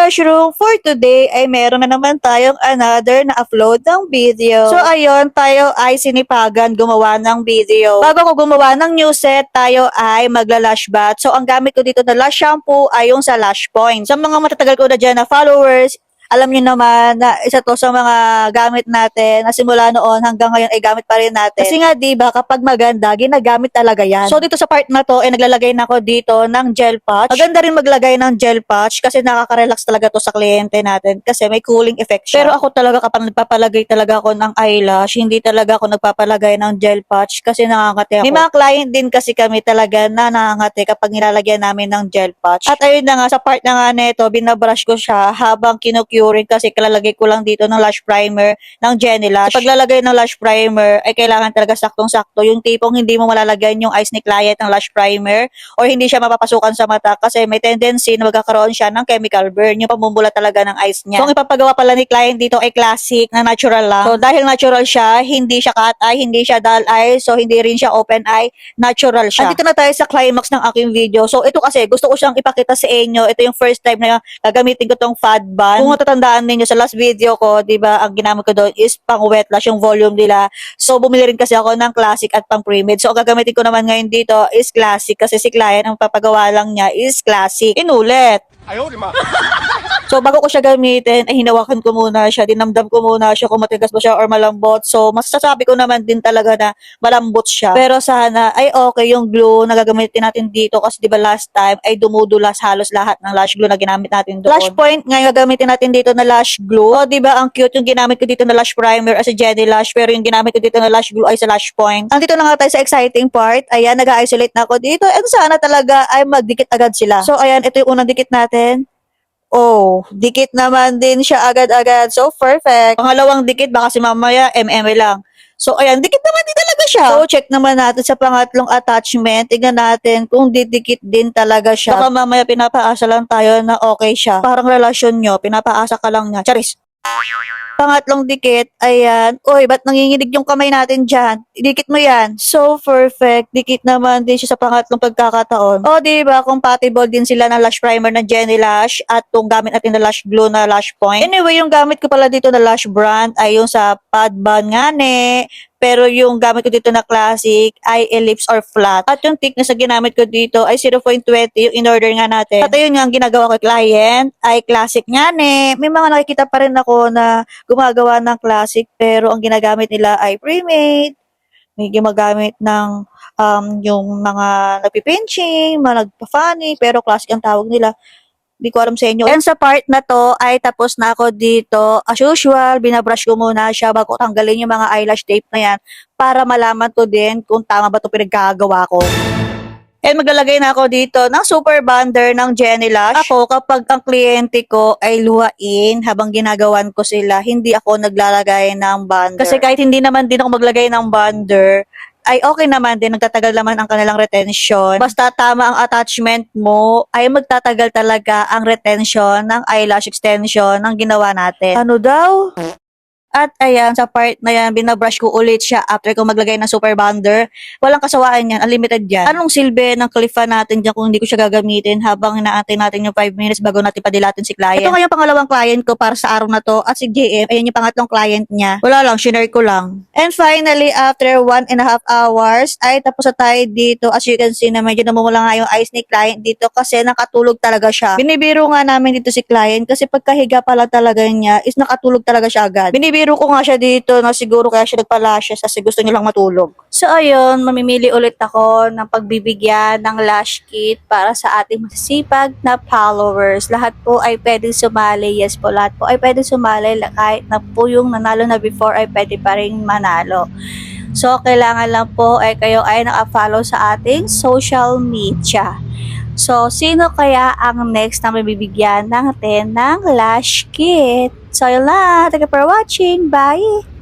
Mushroom, for today ay meron na naman tayong another na upload ng video. So ayun, tayo ay sinipagan gumawa ng video. Bago ko gumawa ng new set, tayo ay magla-lash bath. So ang gamit ko dito na lash shampoo ay yung sa Lash Point. Sa mga matatagal ko na dyan na followers, alam niyo naman na isa to sa mga gamit natin na simula noon hanggang ngayon ay gamit pa rin natin. Kasi nga diba kapag maganda, ginagamit talaga yan. So dito sa part na to ay naglalagay na ako dito ng gel patch. Maganda rin maglagay ng gel patch kasi nakaka-relax talaga to sa kliyente natin kasi may cooling effect siya. Pero ako talaga kapag nagpapalagay talaga ako ng eyelash, hindi talaga ako nagpapalagay ng gel patch kasi nangangati ako. May mga client din kasi kami talaga na nangangati kapag nilalagyan namin ng gel patch. At ayun na nga, sa part na nga nito, binabrush ko siya habang kinukuring kasi kalalagay ko lang dito ng lash primer ng Jenny Lash. Sa paglalagay ng lash primer ay kailangan talaga saktong-sakto. Yung tipong hindi mo malalagyan yung eyes ni client ng lash primer or hindi siya mapapasukan sa mata kasi may tendency na magkakaroon siya ng chemical burn, yung pamumula talaga ng eyes niya. So ang ipapagawa pala ni client dito ay classic na natural lang. So dahil natural siya, hindi siya cat eye, hindi siya dull eye, so hindi rin siya open eye, natural siya. Andito na tayo sa climax ng aking video. So ito kasi gusto ko siyang ipakita sa inyo. Ito yung first time na gagamitin ko tong fad ban. Kung matatandaan ninyo sa last video ko, 'di ba, ang ginamit ko doon is pang wet lash yung volume nila. So bumili rin kasi ako ng classic at pang pre-made. So ang gagamitin ko naman ngayon dito is classic kasi si client ang papagawa lang niya is classic. Inulit. Ayaw, di ma. So, bago ko siya gamitin, ay hinawakan ko muna siya, dinamdam ko muna siya kung matigas ba siya or malambot. So, masasabi ko naman din talaga na malambot siya. Pero sana, ay okay yung glue na gagamitin natin dito kasi diba last time ay dumudulas halos lahat ng lash glue na ginamit natin doon. Lash point, ngayon gagamitin natin dito na lash glue. O, diba ang cute yung ginamit ko dito na lash primer as a Jenny Lash, pero yung ginamit ko dito na lash glue ay sa lash point. Andito na nga tayo sa exciting part. Ayan, nag-isolate na ako dito. And sana talaga ay magdikit agad sila. So, ayan, ito yung unang dikit natin. Oh, dikit naman din siya agad-agad. So, perfect. Pangalawang dikit, baka si mamaya, lang. So, ayan, dikit naman din talaga siya. So, check naman natin sa pangatlong attachment. Tingnan natin kung didikit din talaga siya. Baka mamaya pinapaasa lang tayo na okay siya. Parang relasyon nyo, pinapaasa ka lang niya. Charis. Pangatlong dikit, ayan. Uy, ba't nanginginig yung kamay natin dyan? Dikit mo yan. So perfect. Dikit naman din siya sa pangatlong pagkakataon. O, diba, compatible din sila ng lash primer na Jenny Lash at yung gamit natin na lash glue na Lash Point. Anyway, yung gamit ko pala dito na lash brand ay yung sa Pad Ban nga ne. Pero yung gamit ko dito na classic ay ellipse or flat. At yung thickness na ginamit ko dito ay 0.20 yung in-order nga natin. At ayun nga ang ginagawa ko client ay classic nga ne. May mga nakikita pa rin ako na gumagawa ng classic pero ang ginagamit nila ay pre-made. May gumagamit ng yung mga nagpipinching, mga nagpa-funny, pero classic ang tawag nila. Hindi ko alam sa inyo. And sa part na to ay tapos na ako dito. As usual, binabrush ko muna siya bago tanggalin yung mga eyelash tape na yan para malaman ko din kung tama ba ito pinagkagawa ko. And maglalagay na ako dito ng super bonder ng Jenny Lash. Ako, kapag ang kliyente ko ay luhain habang ginagawan ko sila, hindi ako naglalagay ng bonder. Kasi kahit hindi naman din ako maglagay ng bonder, ay okay naman din, nagtatagal naman ang kanilang retention. Basta tama ang attachment mo, ay magtatagal talaga ang retention ng eyelash extension ng ginawa natin. Ano daw? At ayan, sa part na yan, binabrush ko ulit siya after ko maglagay ng super bonder. Walang kasawaan yan, unlimited yan. Anong silbi ng kalifa natin dyan kung hindi ko siya gagamitin habang inaantay natin yung 5 minutes bago natin padilatin si client. Ito nga yung pangalawang client ko para sa araw na to at si JM, ayan yung pangatlong client niya. Wala lang, shinare ko lang. And finally, after 1.5 hours, ay tapos na tayo dito. As you can see na medyo namumula nga yung eyes ni client dito kasi nakatulog talaga siya. Binibiro nga namin dito si client kasi pagkahiga pala talaga niya is nakatulog talaga siya agad. Binibiro ko nga siya dito na siguro kaya siya nagpa-lashes kasi gusto niya lang matulog. So ayun, mamimili ulit ako ng pagbibigyan ng lash kit para sa ating masisipag na followers. Lahat po ay pwedeng sumali. Yes po, lahat po ay pwedeng sumali. Kahit na po yung nanalo na before ay pwede pa rin manalo. So kailangan lang po ay kayo ay naka-follow sa ating social media. So, sino kaya ang next na mabibigyan natin ng lash kit? So, yun lang. Thank you for watching. Bye!